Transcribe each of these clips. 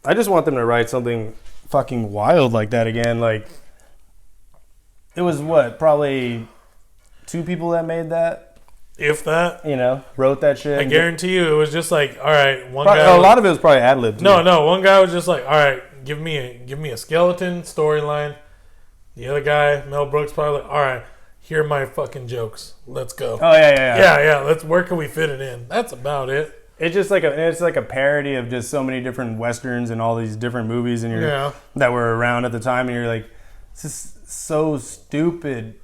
I just want them to write something fucking wild like that again. Like, it was probably 2 people that made that? If that. Wrote that shit. I guarantee you it was just like, all right, a lot of it was probably ad-libbed. No, one guy was just like, all right, give me a skeleton storyline. The other guy, Mel Brooks, probably like, all right, here are my fucking jokes. Let's go. Oh, yeah. Yeah, where can we fit it in? That's about it. It's just like a parody of just so many different westerns and all these different movies that were around at the time, and you're like, this is so stupid.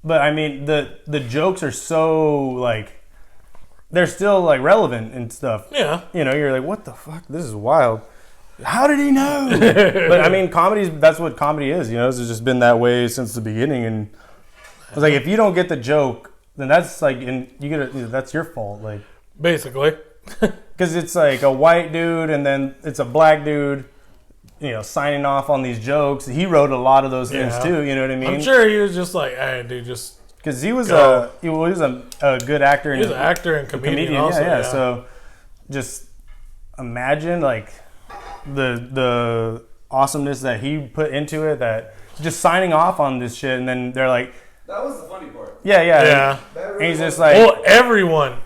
But I mean, the jokes are so like, they're still like relevant and stuff. Yeah. You're like, what the fuck? This is wild. How did he know? But I mean, that's what comedy is. It's just been that way since the beginning. And it's like, if you don't get the joke, then that's like, that's your fault. Like, basically. Because it's like a white dude and then it's a black dude, signing off on these jokes. He wrote a lot of those things too. You know what I mean? I'm sure he was just like, hey, dude, just because he was a good actor. He was an actor and comedian also. Yeah. So just imagine like the awesomeness that he put into it. That just signing off on this shit, and then they're like, that was the funny part. Yeah. Really, and he's just like, well, everyone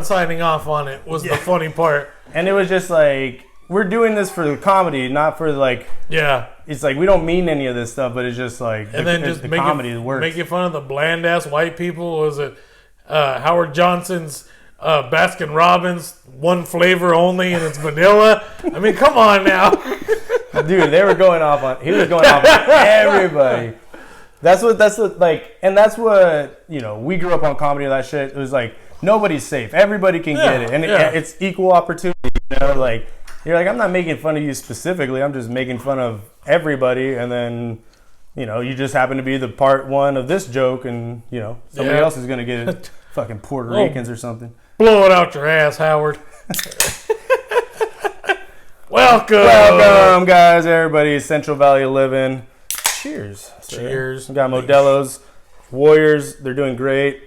signing off on it was the funny part. And it was just like, we're doing this for the comedy, not for like... Yeah. It's like, we don't mean any of this stuff, but it's just like... And then just making fun of the bland-ass white people. Was it Howard Johnson's Baskin Robbins, one flavor only, and it's vanilla? I mean, come on now. Dude, he was going off on everybody. That's what, and that's what, we grew up on comedy and that shit. It was like, nobody's safe. Everybody can get it. And it's equal opportunity, like, you're like, I'm not making fun of you specifically. I'm just making fun of everybody. And then, you just happen to be the part one of this joke and, somebody else is going to get it. Fucking Puerto Ricans or something. Blow it out your ass, Howard. Welcome, guys, everybody. Central Valley of Living. Cheers. Cheers. We got Modelo's, Warriors. They're doing great.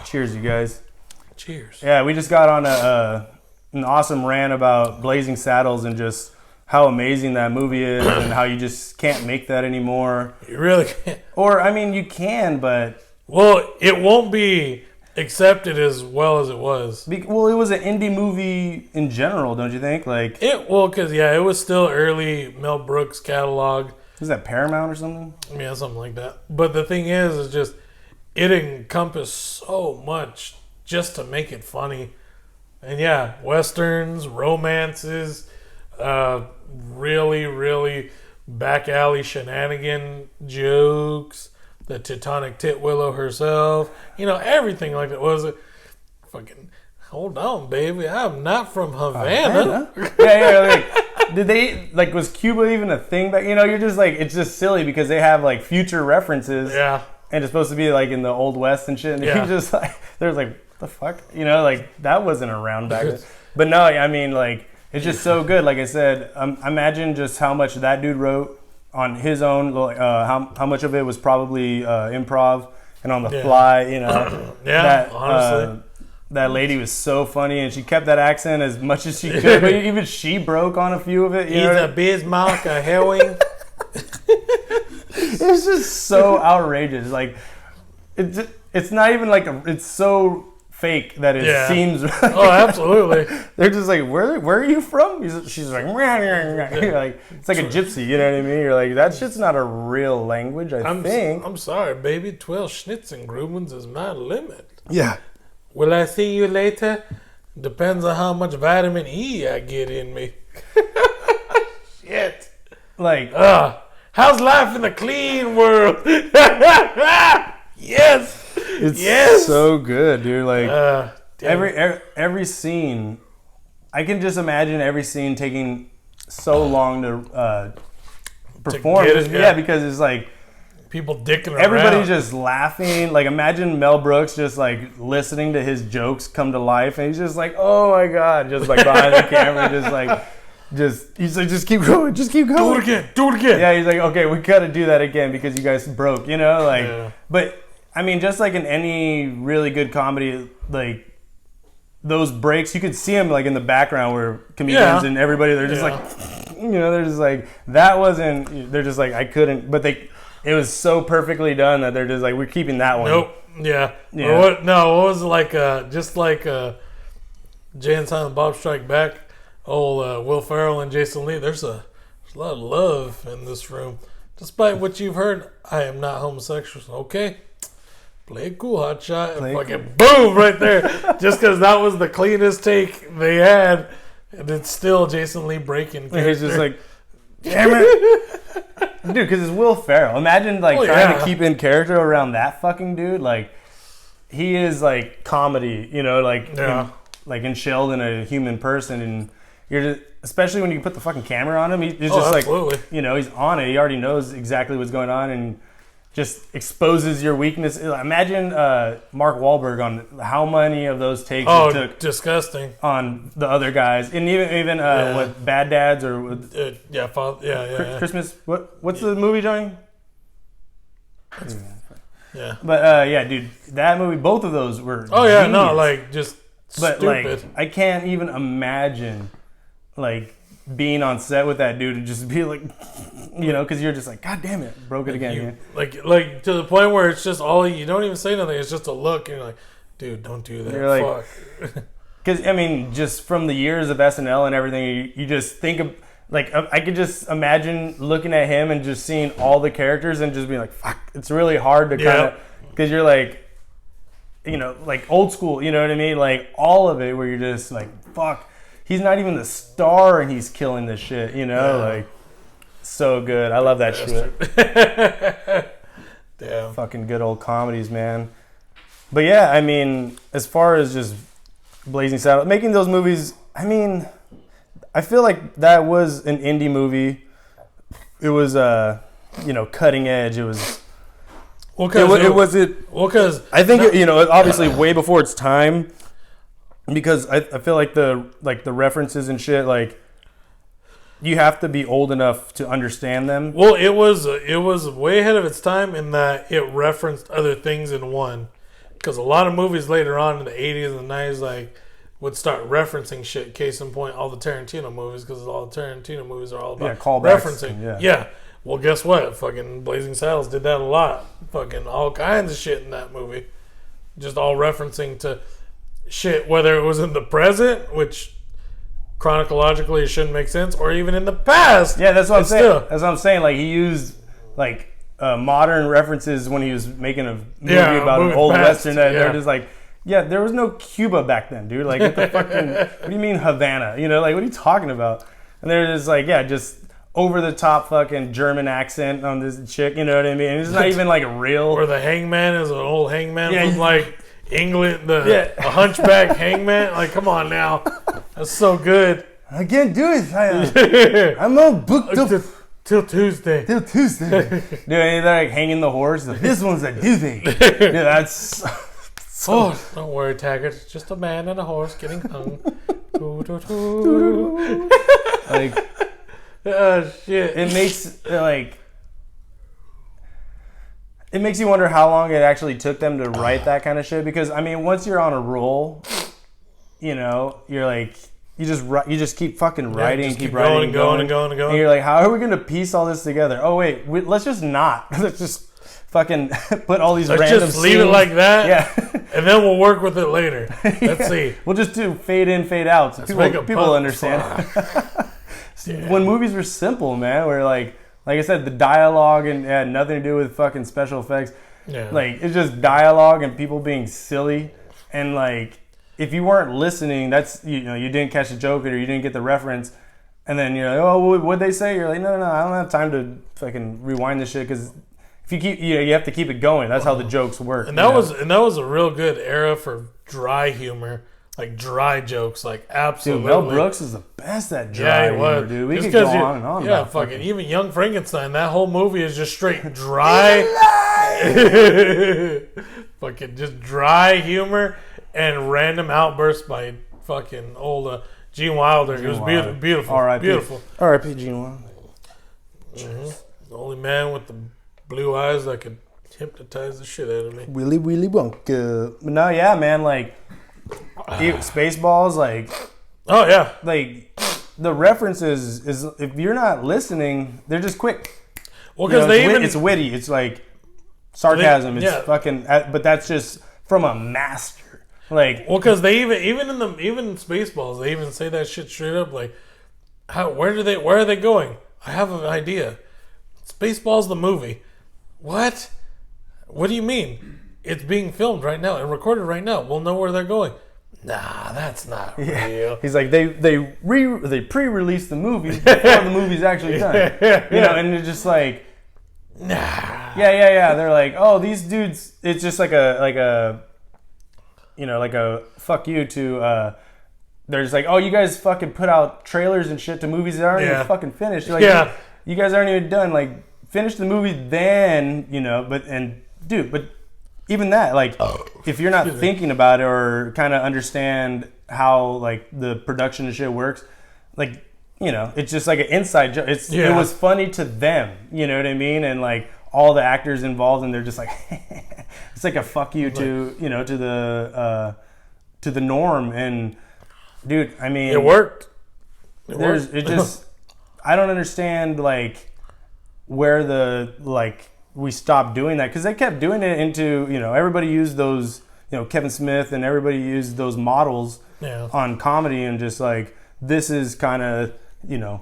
Cheers, you guys. Cheers. Yeah, we just got on an awesome rant about Blazing Saddles and just how amazing that movie is and how you just can't make that anymore. You really can't. Or, I mean, you can, but... Well, it won't be accepted as well as it was. Well, it was an indie movie in general, don't you think? Because it was still early Mel Brooks catalog. Was that Paramount or something? Yeah, something like that. But the thing is just it encompassed so much just to make it funny. And yeah, westerns, romances, really, really back alley shenanigan jokes. The Teutonic Titwillow herself, everything like that. Was it fucking? Hold on, baby, I'm not from Havana. Did they was Cuba even a thing back? You're just like, it's just silly because they have like future references. Yeah, and it's supposed to be like in the Old West and shit. And you're just like, there's like, what the fuck, that wasn't around back then. But no, I mean, like, it's just so good. Like I said, imagine just how much that dude wrote on his own, how much of it was probably improv and on the fly, honestly. That lady was so funny, and she kept that accent as much as she could, but even she broke on a few of it. He's a Bismarck, a Hewing. It's just so outrageous. Like, it's not even like it's so fake that it seems. Oh, absolutely. They're just like, where are you from? She's like, like, it's like a gypsy. You know what I mean? You're like, that shit's not a real language. I think. I'm sorry, baby. 12 Schnitzengrubens is my limit. Yeah. Will I see you later? Depends on how much vitamin E I get in me. Shit. Like, how's life in the clean world? Yes. It's so good, dude. Like, every scene, I can just imagine every scene taking so long to perform. Because it's like people dicking around. Everybody's just laughing. Like, imagine Mel Brooks just like listening to his jokes come to life, and he's just like, "Oh my god!" Just like behind the camera, he's like, just keep going, just keep going. Do it again. Yeah, he's like, okay, we gotta do that again because you guys broke, But I mean, just like in any really good comedy, like, those breaks, you could see them like in the background where comedians and everybody, they're just like, they're just like, that wasn't, they're just like, I couldn't, but it was so perfectly done that they're just like, we're keeping that one. Nope. Yeah. What was it like, just like Jay and Silent Bob Strike Back, Will Ferrell and Jason Lee, there's a lot of love in this room. Despite what you've heard, I am not homosexual. Okay. Play it cool, hot shot. And fucking boom right there. Just because that was the cleanest take they had. And it's still Jason Lee breaking character. He's just like, damn it. Dude, because it's Will Ferrell. Imagine trying to keep in character around that fucking dude. Like, he is like comedy, enshelled in a human person. And you're just, especially when you put the fucking camera on him, he's just absolutely. He's on it. He already knows exactly what's going on and just exposes your weakness. Imagine Mark Wahlberg on how many of those takes it took. Disgusting. On the other guys, and even what Bad Dads or with, Christmas. What's the movie, Johnny? Yeah. But dude, that movie, both of those were. Oh yeah, genius. no, just but stupid. I can't even imagine being on set with that dude and just be like, because you're just like, God damn it, broke it again. Like to the point where it's just you don't even say nothing. It's just a look, and you're like, dude, don't do that. You're fuck. Because just from the years of SNL and everything, you just think of I could just imagine looking at him and just seeing all the characters and just being like, fuck. It's really hard to kind of because you're like, old school. You know what I mean? Like all of it, where you're just like, fuck. He's not even the star, and he's killing this shit. So good. I love that shit. Damn. Fucking good old comedies, man. But yeah, I mean, as far as just Blazing Saddles, making those movies, I mean, I feel like that was an indie movie. It was, cutting edge. It was. Because I think obviously way before its time. Because I feel like the references and shit, you have to be old enough to understand them. Well, it was way ahead of its time in that it referenced other things in one. Because a lot of movies later on in the 80s and the 90s would start referencing shit. Case in point, all the Tarantino movies, because all the Tarantino movies are all about referencing. Yeah. Well, guess what? Fucking Blazing Saddles did that a lot. Fucking all kinds of shit in that movie. Just all referencing to shit, whether it was in the present, which chronologically shouldn't make sense, or even in the past. Yeah, that's what I'm saying. That's what I'm saying. He used modern references when he was making a movie about an old western. That they're just like, there was no Cuba back then, dude. What the fucking? What do you mean Havana? What are you talking about? And they're just just over the top fucking German accent on this chick. You know what I mean? It's not even real. Or the hangman is an old hangman from England, a hunchback hangman. Come on now, that's so good. I can't do it. I'm all booked up till Tuesday. Dude, they're hanging the horse. This one's a doozy. Dude, that's. Don't worry, Taggart. It's just a man and a horse getting hung. Oh shit! It makes It makes you wonder how long it actually took them to write that kind of shit. Because I mean, once you're on a roll, you're you just keep fucking writing, just keep writing, and going. And you're like, how are we gonna piece all this together? Oh wait, let's just not. Let's just fucking put all these random just leave scenes. It like that. Yeah, and then we'll work with it later. Let's see. We'll just do fade in, fade out, so people understand. When movies were simple, man, where like I said, the dialogue and it had nothing to do with fucking special effects. Yeah. It's just dialogue and people being silly. And if you weren't listening, that's you didn't catch the joke or you didn't get the reference. And then you're like, oh, what'd they say? You're like, no, I don't have time to fucking rewind this shit because if you keep, you have to keep it going. That's how the jokes work. And that was a real good era for dry humor. Dry jokes, absolutely. Dude, Mel Brooks is the best at dry humor, dude. We could go on and on. Yeah, fucking even Young Frankenstein. That whole movie is just straight dry. Fucking just dry humor and random outbursts by fucking old Gene Wilder. It was beautiful. R.I.P. Beautiful. R.I.P. Gene Wilder. Mm-hmm. The only man with the blue eyes that could hypnotize the shit out of me. Willy Wonka. But no, yeah, man, Spaceballs, like, Oh yeah. like the references is if you're not listening, they're just quick. Well, because it's witty. It's like sarcasm. It's fucking. But that's just from a master. Like, well, because they even in Spaceballs, they even say that shit straight up. Like, where are they going? I have an idea. Spaceballs the movie. What? What do you mean? It's being filmed right now and recorded right now. We'll know where they're going. Nah, that's not real. He's like, they pre-released the movie before the movie's actually done. You know, and they're just like, nah. Yeah. They're like, oh, these dudes. It's just like a fuck you to. They're just like, oh, you guys fucking put out trailers and shit to movies that aren't even fucking finished. Like, you guys aren't even done. Like, finish the movie, then But even that, like, if you're not thinking about it or kind of understand how like the production and shit works, like, it's just like an inside joke. It was funny to them, you know what I mean? And like all the actors involved, and they're just like, it's like a fuck you to to the norm. And dude, I mean, it worked. I don't understand like where we stopped doing that, because they kept doing it into, everybody used those, Kevin Smith and everybody used those models on comedy, and just like, this is kind of, real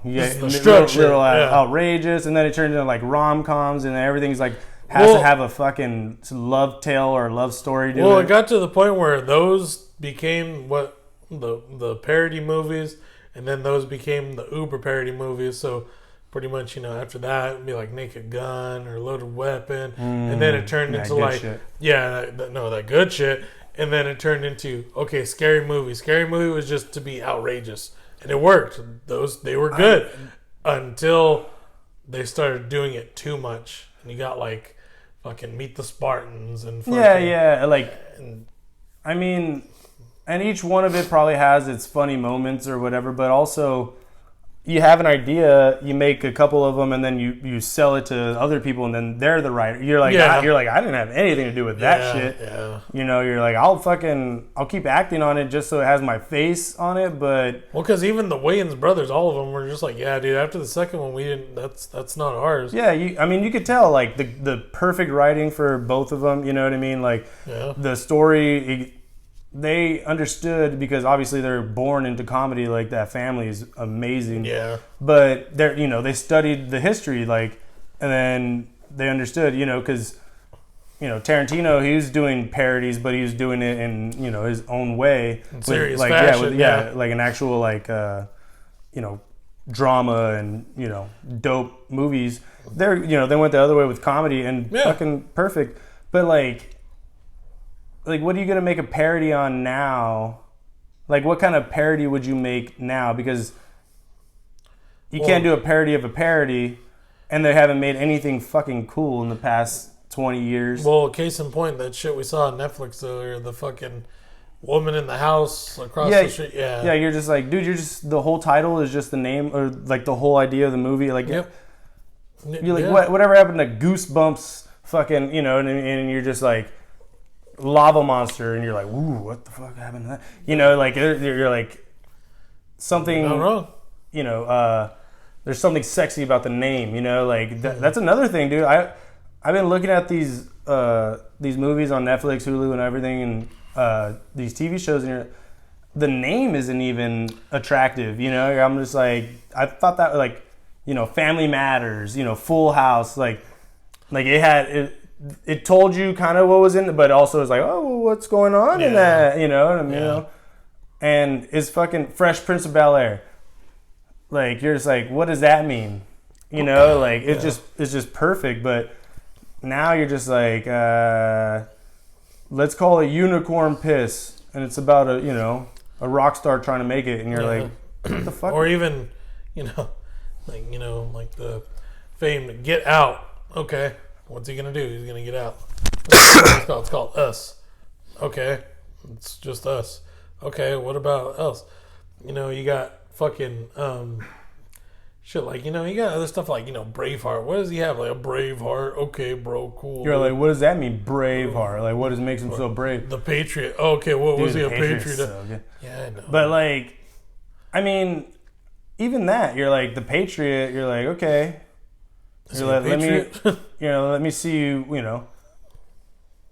outrageous, and then it turned into like rom-coms, and everything's like has to have a fucking love tale or love story. It got to the point where those became what the parody movies, and then those became the uber parody movies. So pretty much, after that, it'd be like Naked Gun or Loaded Weapon. And then it turned into like, shit. That good shit. And then it turned into, okay, Scary Movie. Scary Movie was just to be outrageous. And it worked. They were good until they started doing it too much. And you got like fucking Meet the Spartans and fucking, like, I mean, and each one of it probably has its funny moments or whatever, but also, you have an idea, you make a couple of them, and then you sell it to other people, and then they're the writer. You're like, I didn't have anything to do with that shit. Yeah. You're like, I'll keep acting on it just so it has my face on it, but because even the Wayans brothers, all of them were just like, yeah, dude. After the second one, we didn't. That's not ours. Yeah, you could tell like the perfect writing for both of them. You know what I mean? Like the story. They understood, because obviously they're born into comedy. Like, that family is amazing. Yeah. But they studied the history, like, and then they understood, because Tarantino, he was doing parodies, but he was doing it in his own way, in serious fashion. Like an actual like drama and dope movies. They went the other way with comedy, and fucking perfect. But like, what are you going to make a parody on now? Like, what kind of parody would you make now? Because you can't do a parody of a parody, and they haven't made anything fucking cool in the past 20 years. Well, case in point, that shit we saw on Netflix earlier, the fucking woman in the house across the street. Yeah, you're just like, dude, the whole title is just the name, or like the whole idea of the movie. Like, you're like, whatever happened to Goosebumps fucking, and you're just like, lava monster, and you're like, ooh, what the fuck happened to that? Like, you're like, something, no wrong. There's something sexy about the name, like that's another thing, dude. I've been looking at these movies on Netflix, Hulu, and everything, and these TV shows, and the name isn't even attractive, I'm just like, I thought that, like, Family Matters, Full House, like it told you kind of what was in it, but also it's like, oh, well, what's going on in that, and it's fucking Fresh Prince of Bel-Air. Like, you're just like, what does that mean? Like, it's just perfect. But now you're just like, let's call it Unicorn Piss, and it's about a rock star trying to make it, and you're like, what the fuck? Or even, like the famed Get Out. Okay. What's he gonna do? He's gonna get out. It's called Us. Okay, it's just Us. Okay, what about else? You got fucking shit like, you got other stuff like, Braveheart. What does he have? Like a brave heart? Okay, bro, cool. You're like, what does that mean, Braveheart? Like, what makes him so brave? The Patriot. Okay, what was he a Patriot? So good. Yeah, I know. But like, I mean, even that, you're like the Patriot. You're like, okay. You're like, let me see you.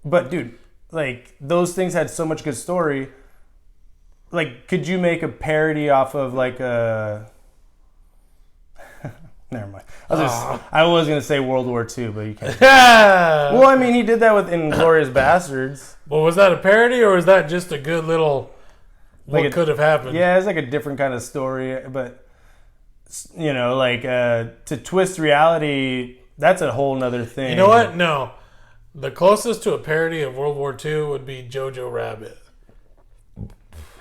But dude, like those things had so much good story. Like, could you make a parody off of like a? Never mind. I was gonna say World War II, but you can't. Well, I mean, he did that with Inglourious Bastards. Well, was that a parody or was that just a good little? What could have happened? Yeah, it's like a different kind of story, but like to twist reality, that's a whole nother thing. You know what? No, the closest to a parody of World War II would be Jojo Rabbit.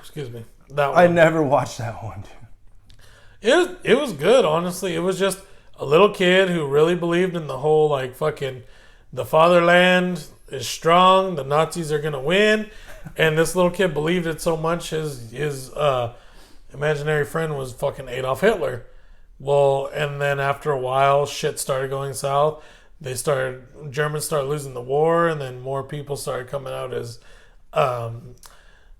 Excuse me. That one. I never watched that one, dude. It was good, honestly. It was just a little kid who really believed in the whole like fucking the fatherland is strong, the Nazis are gonna win, and this little kid believed it so much his imaginary friend was fucking Adolf Hitler. Well, and then after a while, shit started going south. Germans started losing the war, and then more people started coming out as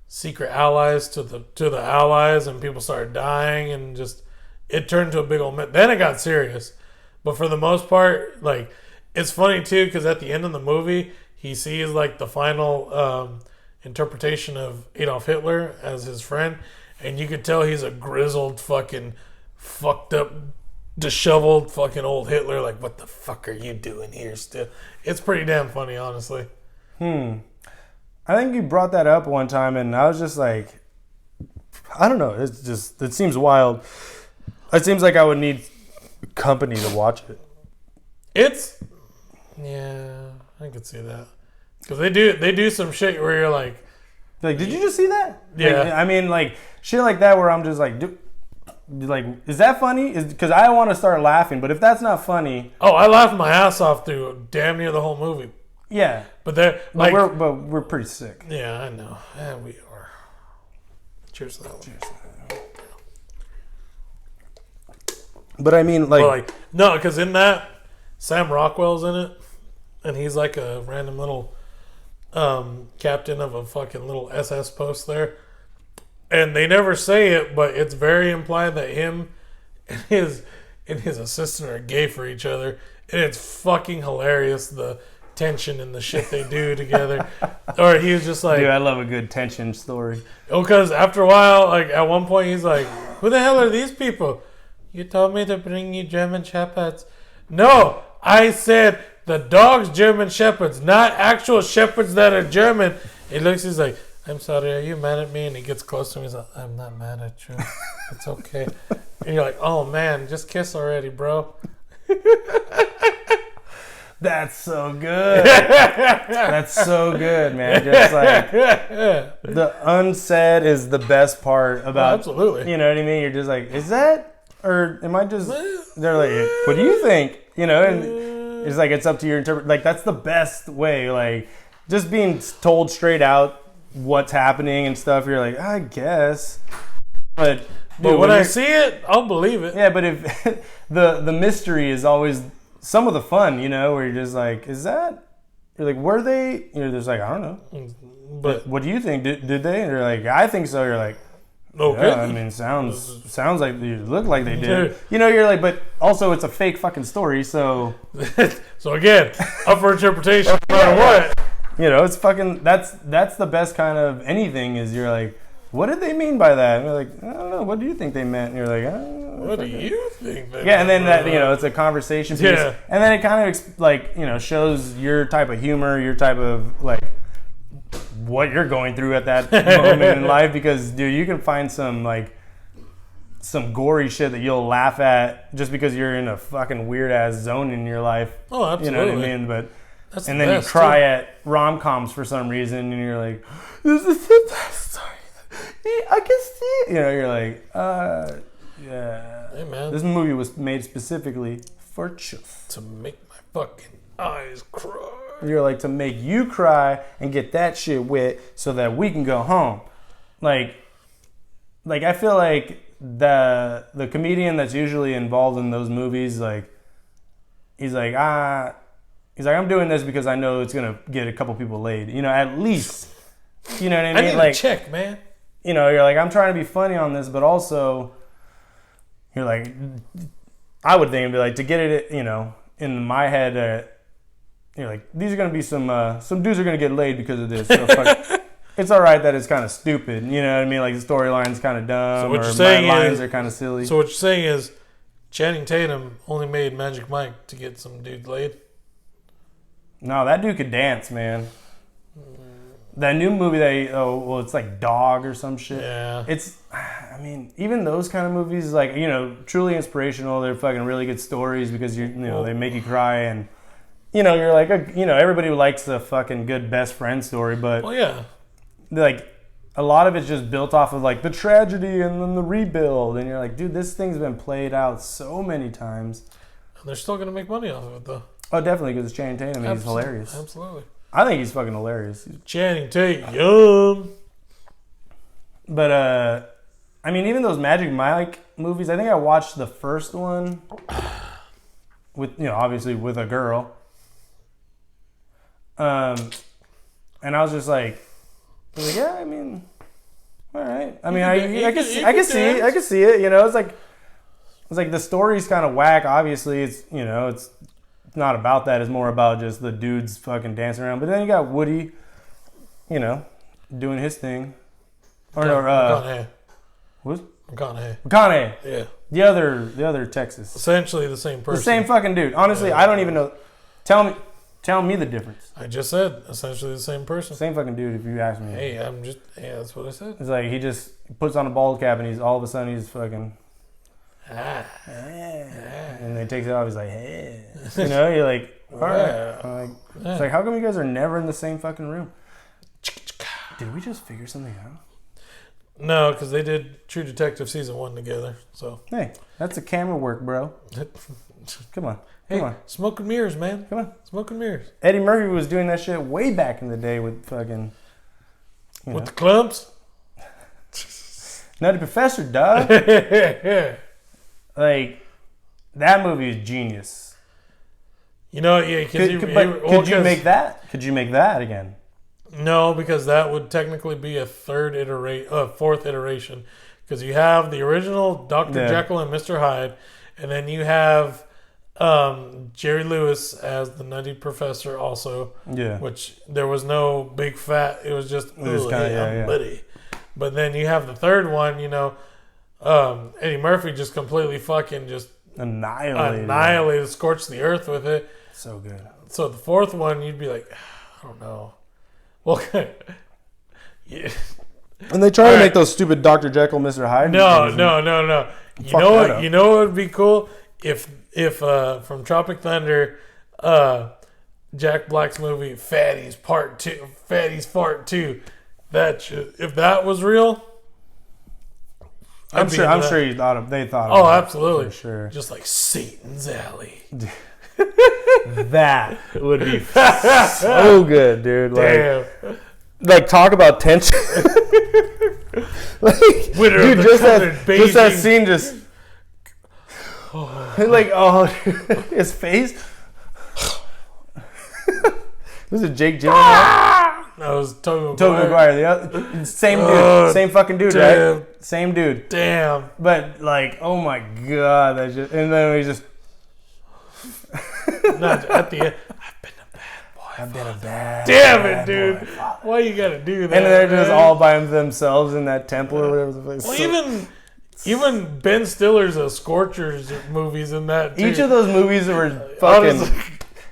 secret allies to the Allies, and people started dying, and just it turned to a big old mess. Then it got serious, but for the most part, like it's funny too because at the end of the movie, he sees like the final interpretation of Adolf Hitler as his friend, and you could tell he's a grizzled fucking fucked up, disheveled fucking old Hitler. Like, what the fuck are you doing here still? It's pretty damn funny, honestly. I think you brought that up one time, and I was just like, I don't know. It seems wild. It seems like I would need company to watch it. Yeah, I could see that. Because they do some shit where you're like, did you just see that? Yeah. Like, I mean, like, shit like that where I'm just like, is that funny? Because I want to start laughing, but if that's not funny... Oh, I laughed my ass off through damn near the whole movie. Yeah. But we're pretty sick. Yeah, I know. Yeah, we are. Cheers to that one. Cheers to that. But I mean, no, because in that, Sam Rockwell's in it, and he's like a random little captain of a fucking little SS post there. And they never say it, but it's very implied that him and his assistant are gay for each other. And it's fucking hilarious, the tension and the shit they do together. Or he was just like... Dude, I love a good tension story. Oh, because after a while, like at one point he's like, who the hell are these people? You told me to bring you German Shepherds. No, I said the dog's German Shepherds, not actual shepherds that are German. He looks, he's like, I'm sorry, are you mad at me? And he gets close to me, he's like, I'm not mad at you. It's okay. And you're like, oh man, just kiss already, bro. That's so good. That's so good, man. Just like the unsaid is the best part about. Absolutely. You know what I mean? You're just like, is that, or am I just? They're like, what do you think? And it's like it's up to your interpret. Like that's the best way. Like just being told straight out what's happening and stuff. You're like, I guess, but. Dude, when I see it, I'll believe it. Yeah, but if the mystery is always some of the fun, where you're just like, is that? You're like, were they? You're just like, I don't know. But what do you think? Did they? And you're like, I think so. You're like, okay. Yeah, I mean, sounds like you look like they did. You're like, but also it's a fake fucking story. So, so again, up for interpretation, no matter what. It's fucking. That's the best kind of anything. Is you're like, what did they mean by that? And you're like, I don't know. What do you think they meant? And you're like, I don't know. What do you think they meant? Yeah, and then that it's a conversation piece. Yeah. And then it kind of shows your type of humor, your type of like what you're going through at that moment in life. Because dude, you can find some gory shit that you'll laugh at just because you're in a fucking weird ass zone in your life. Oh, absolutely. You know what I mean? But and then you cry at rom-coms for some reason, and you're like, this is the best story. I can see it. You're like, yeah. Hey, man. This movie was made specifically for truth. To make my fucking eyes cry. You're like, to make you cry and get that shit wet so that we can go home. Like I feel like the comedian that's usually involved in those movies, like, he's like, I'm doing this because I know it's gonna get a couple people laid. You know, at least. You know what I mean? I need like, a check, man. You know, you're like, I'm trying to be funny on this, but also, you're like, I would think, be like, to get it, you know, in my head, you're like, these are gonna be some dudes are gonna get laid because of this. So fuck, it's all right that it's kind of stupid. You know what I mean? Like the storyline's kind of dumb, So what or you're saying my lines is- are kind of silly. So what you're saying is, Channing Tatum only made Magic Mike to get some dude laid? No, that dude could dance, man. That new movie it's like Dog or some shit. Yeah. I mean, even those kind of movies, like, you know, truly inspirational. They're fucking really good stories because they make you cry, and you know, you're like, everybody likes a fucking good best friend story, but Well, yeah. like a lot of it's just built off of like the tragedy and then the rebuild, and you're like, dude, this thing's been played out so many times. And they're still going to make money off of it, though. Oh, definitely, because it's Channing Tatum. He's hilarious. Absolutely. I think he's fucking hilarious. Channing Tatum. But I mean, even those Magic Mike movies, I think I watched the first one with, obviously with a girl. And I was just like, yeah, I mean, all right. I mean, I can see it. You know, it's like the story's kind of whack. Obviously, it's it's not about that. It's more about just the dudes fucking dancing around. But then you got Woody, doing his thing. McConaughey. What? McConaughey. Yeah. The other Texas. Essentially the same person. The same fucking dude. Honestly, I don't even know. Tell me the difference. I just said essentially the same person. Same fucking dude, if you ask me. Hey, that's what I said. It's like he just puts on a bald cap and all of a sudden he's fucking. And then he takes it off. He's like, hey. You're like, all right. It's like, how come you guys are never in the same fucking room? Did we just figure something out? No, because they did True Detective season 1 together. So hey, that's a camera work, bro. Come on. Hey, Come on. smoke and mirrors, man. Come on. Smoke and mirrors. Eddie Murphy was doing that shit way back in the day with fucking. With the clumps? Nutty Professor, dog. Like, that movie is genius. Because could you make that? Could you make that again? No, because that would technically be a fourth iteration. Because you have the original Dr. Jekyll and Mr. Hyde, and then you have Jerry Lewis as the Nutty Professor also. Yeah. Which there was no big fat. It was just buddy. But then you have the third one. Eddie Murphy just completely fucking just annihilated, scorched the earth with it. So good. So the fourth one, you'd be like, I don't know. Well, yeah. And they try to make those stupid Dr. Jekyll, Mr. Hyde. No. You know what would be cool if from Tropic Thunder, Jack Black's movie Fatties Part 2, if that was real. I'm sure they thought of it. Oh, absolutely. For sure. Just like Satan's Alley. That would be so good, dude. Damn. Like talk about tension. Dude, just that scene just his face. Was it Jake Gyllenhaal? That was Tobey Maguire. The same dude, same fucking dude, damn. Right? Same dude. Damn. But like, oh my god, and then he just. Not at the end. I've been a bad. Damn it, dude! Why you gotta do that? And they're just all by themselves in that temple or whatever the place. Well, even Ben Stiller's Scorchers movies in that. Too. Each of those movies were fucking.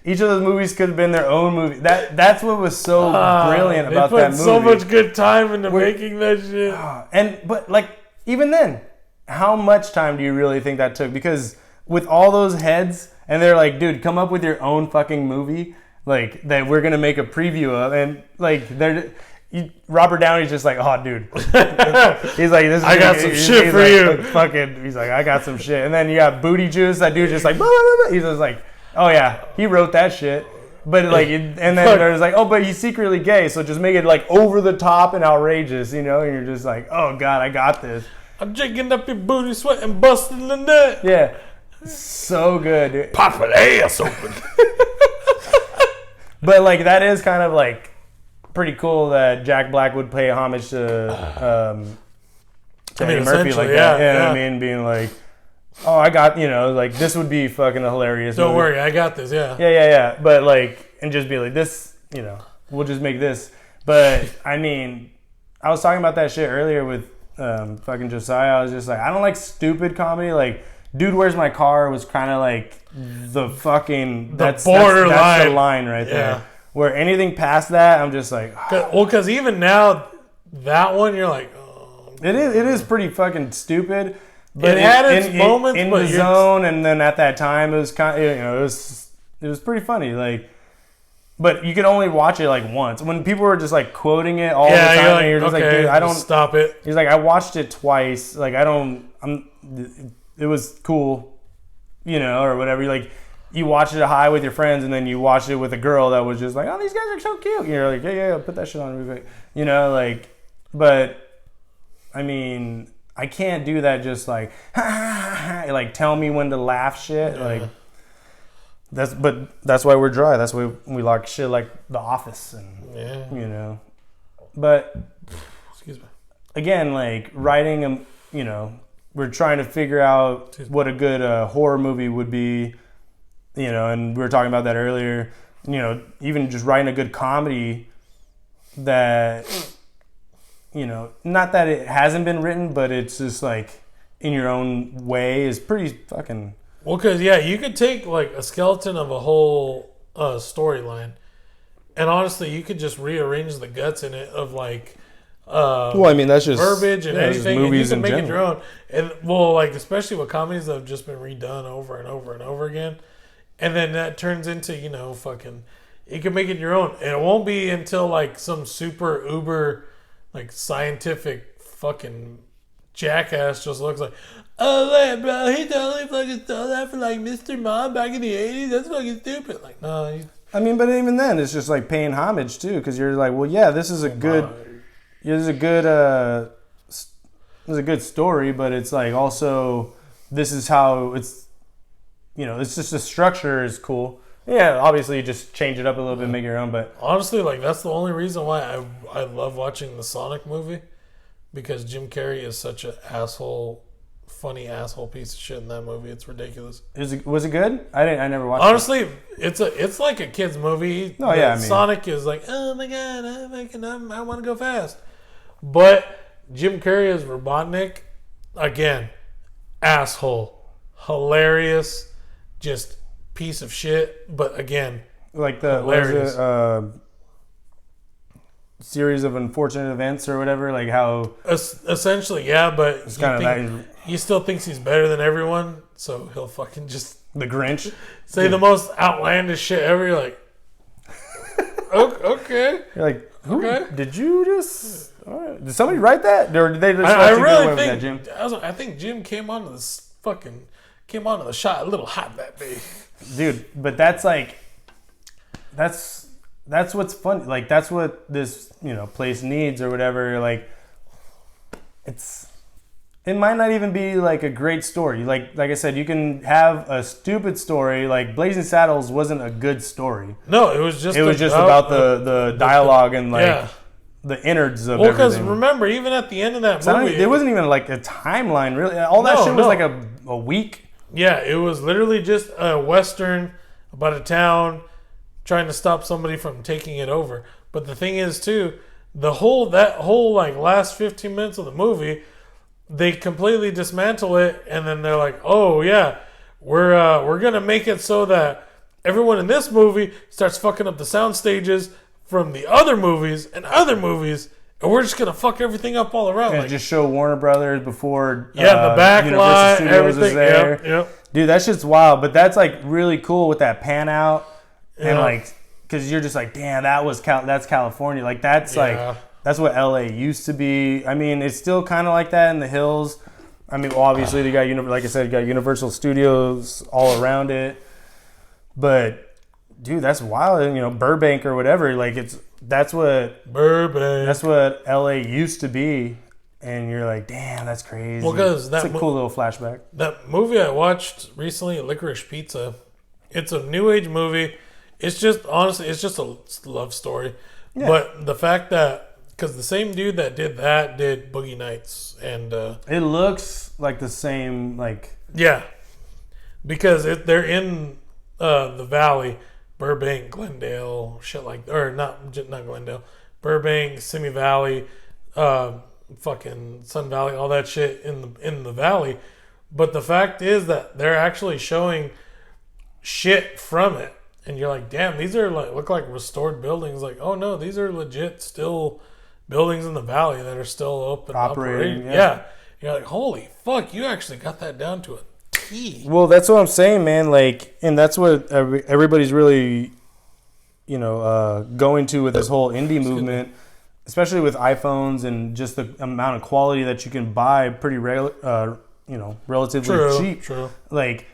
Each of those movies could have been their own movie. That's what was so brilliant about that movie. They put so much good time into making that shit. But like even then, how much time do you really think that took? Because with all those heads, and they're like, dude, come up with your own fucking movie. Like, that we're going to make a preview of. And, like, Robert Downey's just like, oh, dude. He's like, I got some shit for you. He's like, I got some shit. And then you got Booty Juice. That dude just like, blah, blah, blah. He's just like, oh, yeah, he wrote that shit. But, like, and then there's like, oh, but he's secretly gay. So just make it, like, over the top and outrageous, And you're just like, oh, God, I got this. I'm jigging up your booty, sweating, busting the nut. Yeah. So good, dude. Pop an ass open. But like that is kind of like pretty cool that Jack Black would pay homage to Eddie Murphy like that. Yeah, you know what I mean? Being like, oh, I got, like this would be fucking hilarious. Don't worry, I got this, yeah. Yeah. But like, and just be like, this, we'll just make this. But I mean, I was talking about that shit earlier with fucking Josiah. I was just like, I don't like stupid comedy. Like, Dude, Where's My Car was kind of like the fucking that's borderline. That's the line right there. Where anything past that, I'm just like, well, because even now, that one you're like, oh. It is pretty fucking stupid. But it had its moments in the zone, and then at that time, it was kind of, it was pretty funny. Like, but you could only watch it like once. When people were just like quoting it all the time, you're like, and you're just okay, like, dude, I don't stop it. He's like, I watched it twice. Like, it was cool, or whatever. Like, you watched it high with your friends, and then you watched it with a girl that was just like, oh, these guys are so cute. And you're like, yeah, put that shit on real quick. Like, but I mean, I can't do that. Just like, like, tell me when to laugh shit. Yeah. Like, that's why we're dry. That's why we like shit like The Office, and But excuse me. Again, like writing we're trying to figure out what a good horror movie would be, and we were talking about that earlier. Even just writing a good comedy that, not that it hasn't been written, but it's just like in your own way is pretty fucking. Well, because you could take like a skeleton of a whole storyline, and honestly, you could just rearrange the guts in it of like. Well, I mean, that's just verbiage and anything, movies and you can in make it your own. And like especially with comedies that have just been redone over and over and over again, and then that turns into fucking. You can make it your own, and it won't be until like some super uber, like scientific fucking jackass just looks like, oh man, bro, he totally fucking stole that for like Mr. Mom back in the 80s. That's fucking stupid. Like, no. I mean, but even then, it's just like paying homage too, because you're like, well, yeah, this is a good. There's a good story, but it's like also this is how it's, it's just the structure is cool. Yeah, obviously you just change it up a little bit, make your own. But honestly, like that's the only reason why I love watching the Sonic movie, because Jim Carrey is such an funny asshole piece of shit in that movie. It's ridiculous. Was it good? I never watched. Honestly, it's like a kid's movie. Oh yeah, Sonic is like, oh my god, I want to go fast. But Jim Carrey as Robotnik, again, asshole, hilarious, just piece of shit. But again, like the series of unfortunate events or whatever, like how essentially, yeah. But it's he still thinks he's better than everyone, so he'll fucking just the Grinch say the most outlandish shit ever. You're like, okay. You're like, who did you just? Did somebody write that, or did they just? I really think Jim. I think Jim came onto the shot a little hot that day, dude. But that's like, that's what's fun. Like that's what this place needs or whatever. Like, it might not even be like a great story. Like I said, you can have a stupid story. Like Blazing Saddles wasn't a good story. No, it was just about the dialogue and like the innards of everything. Well, because remember, even at the end of that movie, there wasn't even like a timeline really. All that shit was like a week. Yeah, it was literally just a Western about a town trying to stop somebody from taking it over. But the thing is too, that whole like last 15 minutes of the movie, they completely dismantle it, and then they're like, "Oh yeah, we're gonna make it so that everyone in this movie starts fucking up the sound stages from the other movies, and we're just gonna fuck everything up all around." And like, just show Warner Brothers before, the backlight, everything. Yep. Dude, that shit's wild. But that's like really cool with that pan out, and like, because you're just like, damn, that's California. Like that's like. That's what LA used to be. I mean, it's still kind of like that in the hills. I mean, obviously, they got, like I said, you got Universal Studios all around it. But, dude, that's wild. Burbank or whatever. Like, that's what LA used to be. and you're like, damn, that's crazy. Well, because it's a cool little flashback. That movie I watched recently, Licorice Pizza, it's a new age movie. It's just, honestly, it's just a love story. Yeah. But the fact that, because the same dude that did that did Boogie Nights. And it looks like the same, like... Yeah. Because they're in the valley, Burbank, Glendale, shit like... Or not Glendale. Burbank, Simi Valley, fucking Sun Valley, all that shit in the valley. But the fact is that they're actually showing shit from it. And you're like, damn, these are look like restored buildings. Like, oh no, these are legit still buildings in the valley that are still open, operating. Yeah. You're like, holy fuck, you actually got that down to a T. Well, that's what I'm saying, man. Like, and that's what everybody's really, going to with this whole indie movement, especially with iPhones and just the amount of quality that you can buy pretty relatively cheap. True. Like,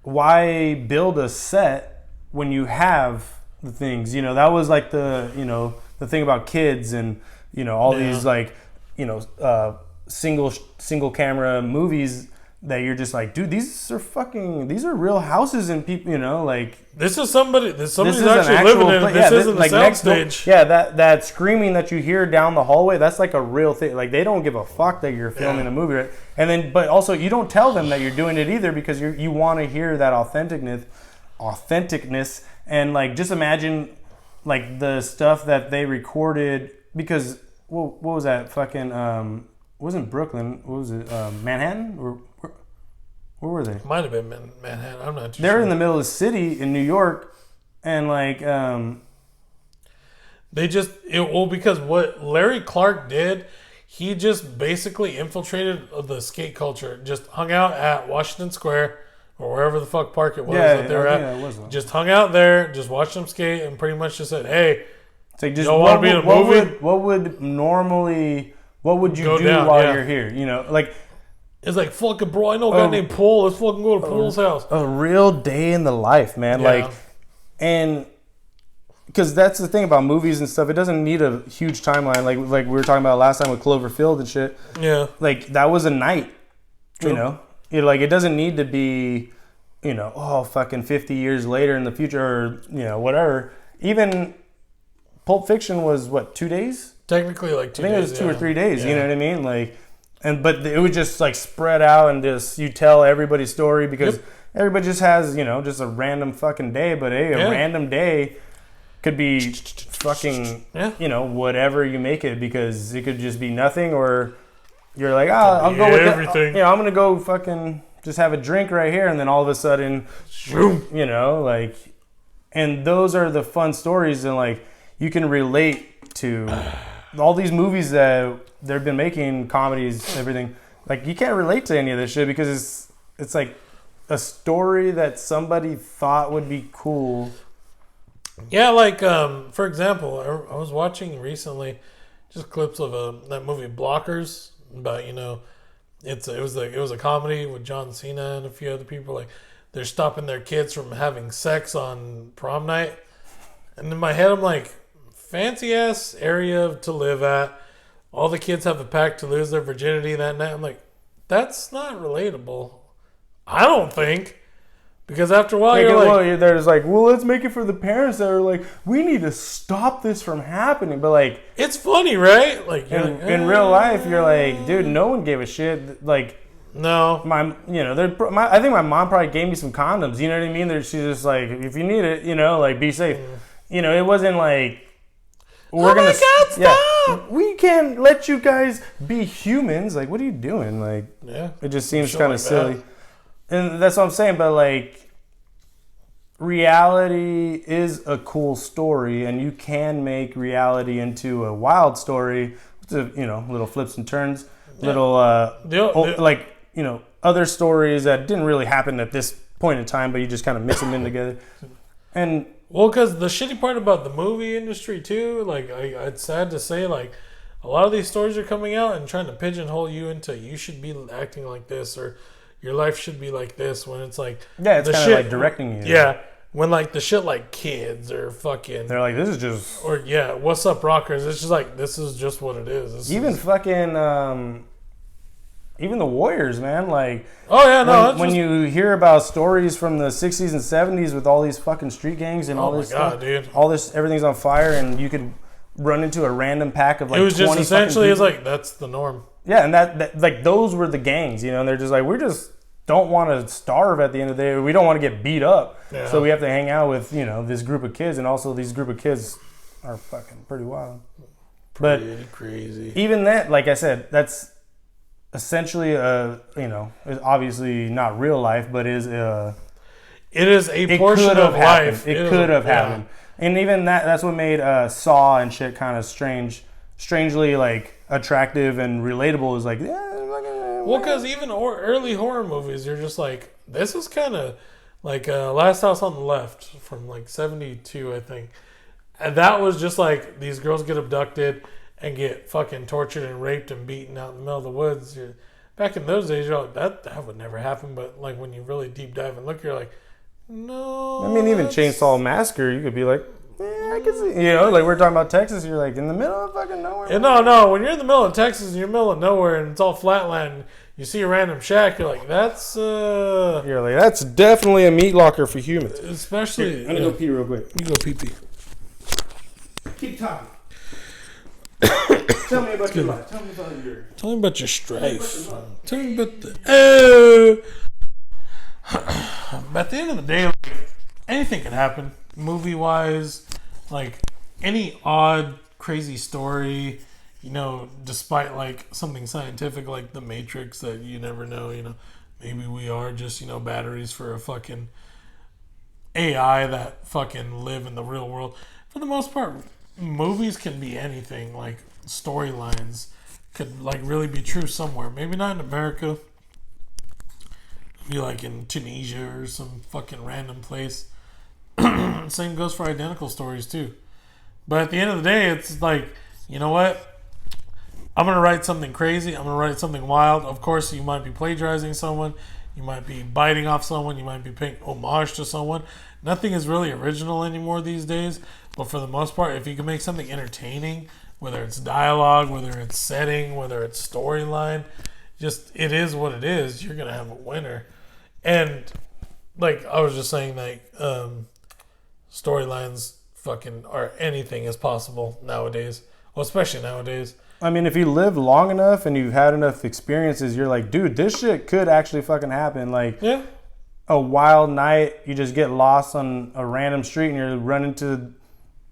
why build a set when you have the things? That was like the thing about kids and all these like single camera movies that you're just like, dude, these are real houses and people, like this is somebody's actually living in it. This isn't like a soundstage. Yeah, that screaming that you hear down the hallway, that's like a real thing. Like, they don't give a fuck that you're filming a movie, right? And then, but also you don't tell them that you're doing it either, because you want to hear that authenticness. And like, just imagine like the stuff that they recorded, because what was that fucking wasn't Brooklyn, what was it, Manhattan, or where were they? Might have been Manhattan. I'm not too sure. They're in the middle of the city in New York, and like they just because what Larry Clark did, he just basically infiltrated the skate culture. Just hung out at Washington Square or wherever the fuck park it was that they were at. Yeah, it was. Just hung out there, just watched them skate, and pretty much just said, "Hey, it's like, just want to be in a movie? What would you do while you're here? Like." It's like, fucking bro, I know a guy named Paul. Let's fucking go to Paul's house. A real day in the life, man. Yeah. Like, and because that's the thing about movies and stuff. It doesn't need a huge timeline. Like we were talking about last time with Cloverfield and shit. Yeah. Like, that was a night. True. It doesn't need to be, fucking 50 years later in the future, or whatever. Even Pulp Fiction was what, 2 days? Technically, like 2 days. I think it was 2 or 3 days. Yeah. You know what I mean? Like. But it would just like spread out, and just you tell everybody's story, because everybody just has just a random fucking day. But hey, a random day could be fucking whatever you make it, because it could just be nothing, or you're like, I'll go with everything. I'm gonna go fucking just have a drink right here, and then all of a sudden, like, and those are the fun stories, and like you can relate to all these movies that they've been making, comedies, everything. Like, you can't relate to any of this shit, because it's like a story that somebody thought would be cool. Yeah, like for example, I was watching recently just clips of that movie Blockers, about it was a comedy with John Cena and a few other people. Like, they're stopping their kids from having sex on prom night, and in my head I'm like, fancy ass area to live at. All the kids have a pact to lose their virginity that night. I'm like, that's not relatable. I don't think. Because after a while, there's like, let's make it for the parents that are like, we need to stop this from happening. But like, it's funny, right? Like, in real life, you're like, dude, no one gave a shit. Like, no, I think my mom probably gave me some condoms. You know what I mean? She's just like, if you need it, like, be safe. It wasn't like, God, stop! Yeah, we can't let you guys be humans. Like, what are you doing? Like, it just seems kind of silly. And that's what I'm saying. But like, reality is a cool story, and you can make reality into a wild story with little flips and turns, other stories that didn't really happen at this point in time, but you just kind of mix them in together. And well, because the shitty part about the movie industry too, like, it's sad to say, like, a lot of these stories are coming out and trying to pigeonhole you into, you should be acting like this, or your life should be like this, when it's like, it's kind of like directing you. Yeah, when like the shit like Kids or fucking, They're like, this is just, or yeah, What's Up Rockers? It's just like, this is just what it is. This even is, fucking, even the Warriors, man. Like, oh yeah, no. when you hear about stories from the 60s and 70s with all these fucking street gangs and all this stuff, dude. all this, everything's on fire, and you could run into a random pack of like 20 it was just essentially, it's people. like, that's the norm. Yeah, and that like those were the gangs, and they're just like, we just don't want to starve at the end of the day. We don't want to get beat up, so we have to hang out with this group of kids, and also these group of kids are fucking pretty wild. Pretty crazy. Even that, like I said, that's essentially it's obviously not real life, but it is a portion of life. It could have happened, and even that's what made Saw and shit kind of strangely like attractive and relatable. Is like, well, because even early horror movies, you're just like, this is kind of like Last House on the Left from like 72, I think. And that was just like, these girls get abducted and get fucking tortured and raped and beaten out in the middle of the woods. Back in those days, you're like, that would never happen. But like when you really deep dive and look, you're like, no. I mean, even Chainsaw Massacre, you could be like, I can see. Like we're talking about Texas, you're like in the middle of fucking nowhere. Yeah, no. When you're in the middle of Texas and you're in the middle of nowhere and it's all flatland, you see a random shack, you're like, that's You're like, that's definitely a meat locker for humans. Especially. Here, I'm gonna go pee real quick. You go pee pee. Keep talking. Tell me about your life. Tell me about your strife. Tell me about the. At the end of the day, like, anything can happen. Movie wise, like any odd, crazy story, despite like something scientific like the Matrix that you never know, maybe we are just, batteries for a fucking AI that fucking live in the real world. For the most part, movies can be anything. Like storylines could like really be true somewhere. Maybe not in America. Be like in Tunisia or some fucking random place. Same goes for identical stories too. But at the end of the day, it's like, you know what? I'm going to write something crazy. I'm going to write something wild. Of course, you might be plagiarizing someone. You might be biting off someone. You might be paying homage to someone. Nothing is really original anymore these days. But for the most part, if you can make something entertaining, whether it's dialogue, whether it's setting, whether it's storyline, just it is what it is, you're going to have a winner. And like I was just saying, like storylines fucking are anything is possible nowadays. Well, especially nowadays. I mean, if you live long enough and you've had enough experiences, you're like, dude, this shit could actually fucking happen. Like, yeah. A wild night, you just get lost on a random street and you run into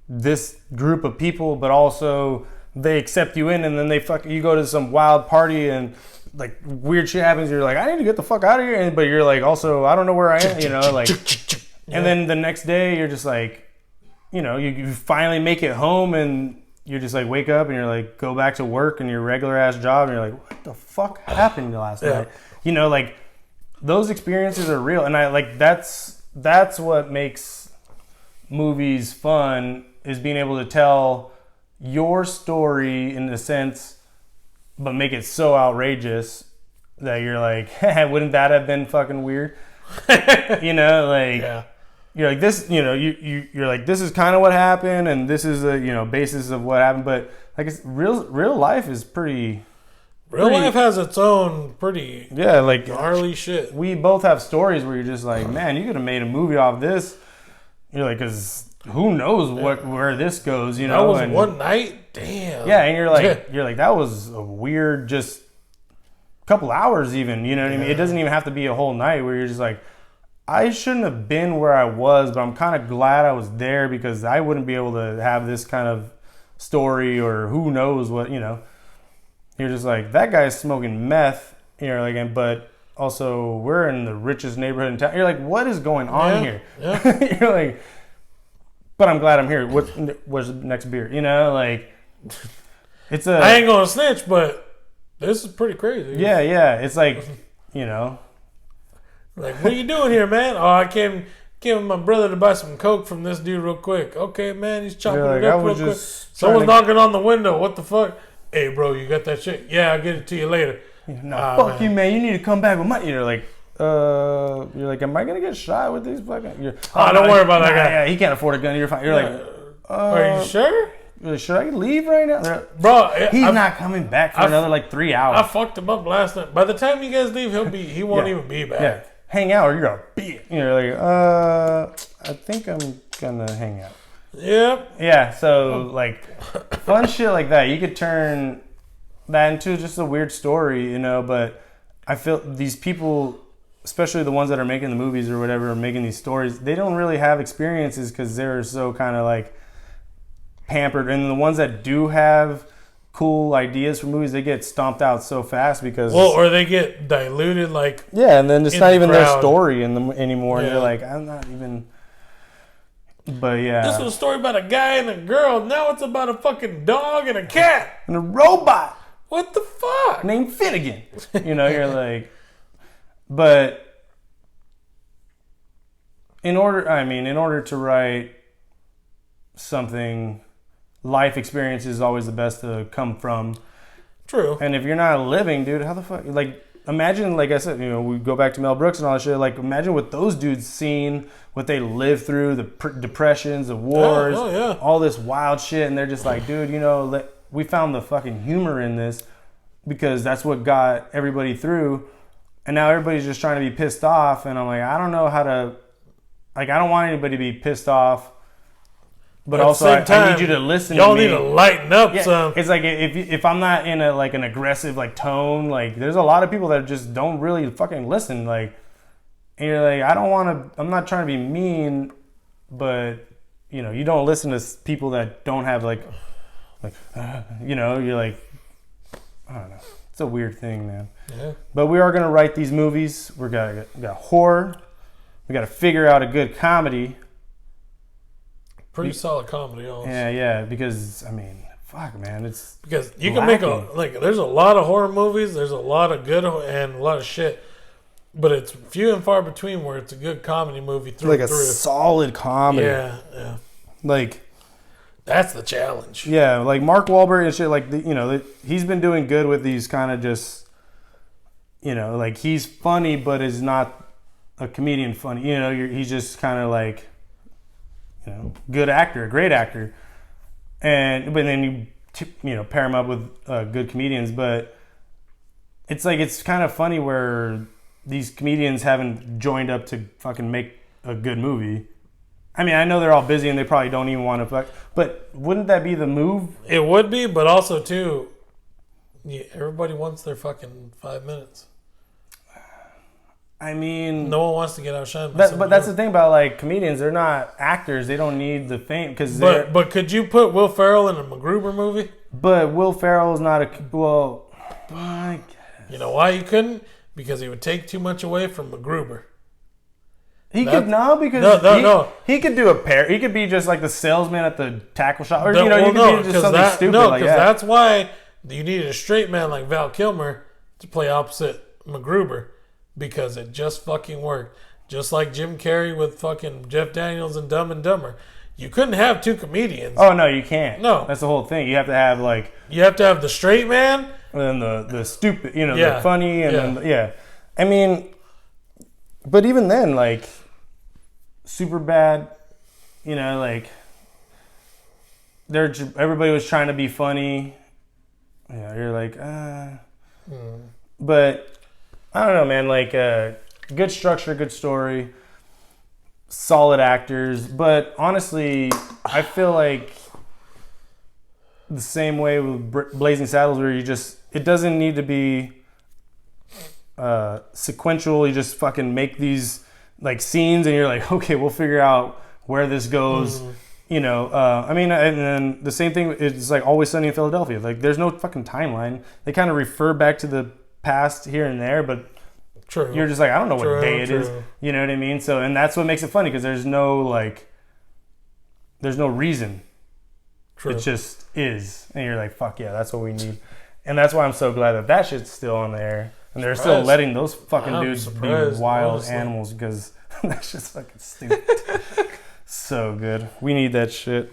this group of people, but also they accept you in, and then you go to some wild party and like weird shit happens. You're like, I need to get the fuck out of here. But you're like, also, I don't know where I am, like, and then the next day you're just like, you finally make it home and you're just like, wake up and you're like, go back to work and your regular ass job. And you're like, what the fuck happened last night? Like those experiences are real. And I like, that's what makes movies fun, is being able to tell your story in a sense, but make it so outrageous that you're like, wouldn't that have been fucking weird? Yeah. You're like this, you're like, this is kind of what happened, and this is a basis of what happened. But like, it's real life is pretty. Real life has its own pretty like gnarly shit. We both have stories where you're just like, man, you could have made a movie off this. You're like, because who knows where this goes, That was one night, damn. Yeah, and you're like, that was a weird, just couple hours even. You know what I mean? It doesn't even have to be a whole night where you're just like, I shouldn't have been where I was, but I'm kind of glad I was there because I wouldn't be able to have this kind of story, or who knows what, You're just like, that guy's smoking meth, but also we're in the richest neighborhood in town. You're like, what is going on here? Yeah. You're like, but I'm glad I'm here. What's the next beer? It's I ain't gonna snitch, but this is pretty crazy. Yeah. It's like, like, what are you doing here, man? Oh, I came with my brother to buy some Coke from this dude real quick. Okay, man, he's chopping it up real quick. Someone's knocking on the window. What the fuck? Hey, bro, you got that shit? Yeah, I'll get it to you later. Fuck you, man. You need to come back with my... like, you're like, am I gonna get shot with these fucking? Don't worry about that guy. Yeah, he can't afford a gun. You're fine. You're like, are you sure? Should I leave right now? Bro, he's not coming back for another like 3 hours. I fucked him up last night. By the time you guys leave, he won't even be back. Yeah. Hang out or you're gonna beat it. You're like, I think I'm gonna hang out. Yep. Yeah, so like fun shit like that. You could turn that into just a weird story, but I feel these people, especially the ones that are making the movies or whatever, making these stories, they don't really have experiences because they're so kind of like pampered. And the ones that do have cool ideas for movies, they get stomped out so fast because or they get diluted and then it's not even crowd. their story anymore. Yeah. And you're like, I'm not even. But yeah, this was a story about a guy and a girl. Now it's about a fucking dog and a cat and a robot. What the fuck? Named Finnegan. You're like, but in order to write something, life experience is always the best to come from. True. And if you're not living, dude, how the fuck? Like, imagine, like I said, we go back to Mel Brooks and all that shit. Like, imagine what those dudes seen, what they lived through, the depressions, the wars, all this wild shit. And they're just like, dude, we found the fucking humor in this because that's what got everybody through. And now everybody's just trying to be pissed off. And I'm like, I don't know how to, I don't want anybody to be pissed off. But also, I need you to listen to me. Y'all need to lighten up some. It's like if I'm not in an aggressive tone, there's a lot of people that just don't really fucking listen. And you're like, I don't want to. I'm not trying to be mean, but you don't listen to people that don't have you're like, I don't know. It's a weird thing, man. Yeah. But we are gonna write these movies. We got horror. We got to figure out a good comedy. Pretty solid comedy, also. Yeah, because fuck, man, it's because you can make there's a lot of horror movies, there's a lot of good and a lot of shit, but it's few and far between where it's a good comedy movie through and through. A solid comedy. Yeah. That's the challenge. Yeah, like Mark Wahlberg and shit. He's been doing good with these kind of just, he's funny, but is not a comedian funny. He's just kind of good actor, great actor, but then you pair him up with good comedians. But it's kind of funny where these comedians haven't joined up to fucking make a good movie. I know they're all busy and they probably don't even want to but wouldn't that be the move? It would be, but also too, everybody wants their fucking 5 minutes. No one wants to get outshined. But that's the thing about comedians. They're not actors. They don't need the fame But could you put Will Ferrell in a MacGruber movie? But Will Ferrell is not I guess. You know why you couldn't? Because he would take too much away from MacGruber. He could He could do a pair. He could be just like the salesman at the tackle shop, or you could be just something stupid like that. That's why you needed a straight man like Val Kilmer to play opposite MacGruber. Because it just fucking worked. Just like Jim Carrey with fucking Jeff Daniels and Dumb and Dumber. You couldn't have two comedians. Oh, no, you can't. No. That's the whole thing. You have to have You have to have the straight man. And then the stupid, the funny. And then, but even then, Superbad, everybody was trying to be funny. Yeah, you're like, But I don't know, man. Good structure, good story, solid actors. But honestly, I feel like the same way with Blazing Saddles, where it doesn't need to be sequential. You just fucking make these scenes, and you're like, okay, we'll figure out where this goes. And then the same thing is Always Sunny in Philadelphia. There's no fucking timeline. They kind of refer back to the past here and there, but true. You're just I don't know what day it is. You know what I mean? So, and that's what makes it funny because there's no there's no reason. True. It just is, and you're like, fuck yeah, that's what we need, and that's why I'm so glad that shit's still on the air, and they're still letting those fucking dudes be wild animals because that's just fucking stupid. So good. We need that shit.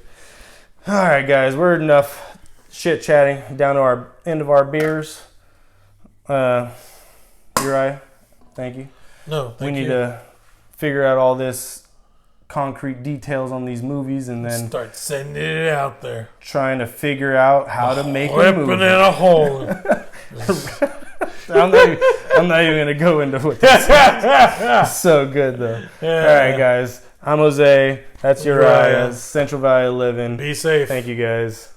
All right, guys, we're enough shit chatting. Down to our end of our beers. Uriah, thank you. No, we thank need you. to figure out all this concrete details on these movies, and then Start sending it out there. trying to figure out how to make a Whipping movie. in a hole. I'm not even gonna go into what this is. It's so good though. Yeah. All right, guys. I'm Jose. That's Uriah. Central Valley Living. Be safe. Thank you, guys.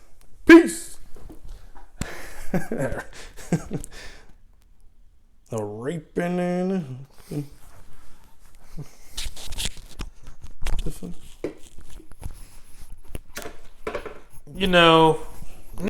Peace. The raping and this one. You know,